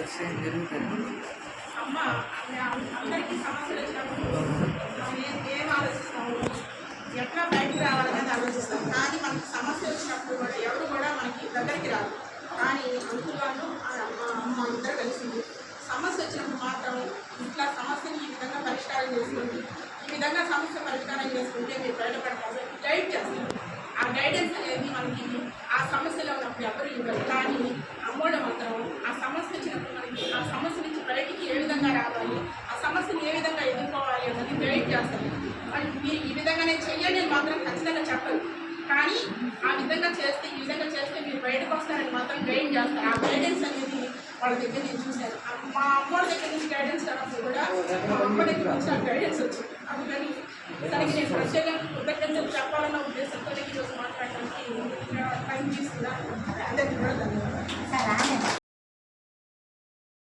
వచ్చాయి జరుగుతాయి. అమ్మ అందరికీ సమస్యలు వచ్చినప్పుడు మనం ఏం ఆలోచిస్తాము, ఎట్లా బయటికి రావాలనేది ఆలోచిస్తాం. కానీ మనకి సమస్య వచ్చినప్పుడు కూడా ఎవరు కూడా మనకి దగ్గరికి రాదు. కానీ అంకులను మా అమ్మ ఇద్దరు కలిసింది. సమస్య వచ్చినప్పుడు మాత్రం ఇట్లా సమస్యని ఈ విధంగా పరిష్కారం చేసుకుంది, ఈ విధంగా సమస్య పరిష్కారం చేసుకుంటే మీరు బయటపడతారు, గైడ్ చేస్తారు. ఆ గైడెన్స్ అనేది మనకి ఆ సమస్యలో ఉన్నప్పుడు ఎవరు ఇవ్వరు. కానీ అమ్మోడ మాత్రం ఆ సమస్య వచ్చినప్పుడు మనకి ఆ సమస్య నుంచి బయటికి ఏ విధంగా రావాలి, ఆ సమస్యను ఏ విధంగా ఎదుర్కోవాలి అన్నది గైడ్ చేస్తారు. మీరు ఈ విధంగానే చెయ్యండి మాత్రం ఖచ్చితంగా చెప్పరు. కానీ ఆ విధంగా చేస్తే ఈ విధంగా చేస్తే మీరు బయటకు వస్తారని మాత్రం గైడ్ చేస్తారు. ఆ గైడెన్స్ అనేది వాళ్ళ దగ్గర నేను చూశాను. మా అమ్మోడి దగ్గర నుంచి గైడెన్స్ రావడం కూడా మా అమ్మ దగ్గర నుంచి ఆ గైడెన్స్ వచ్చింది. అందుకని తనకి నేను ప్రత్యేకంగా కృతజ్ఞతలు చెప్పాలన్న ఉద్దేశంతో ఈరోజు మాట్లాడడానికి టైం తీసుకున్నాను. అందరికీ కూడా ధన్యవాదాలు.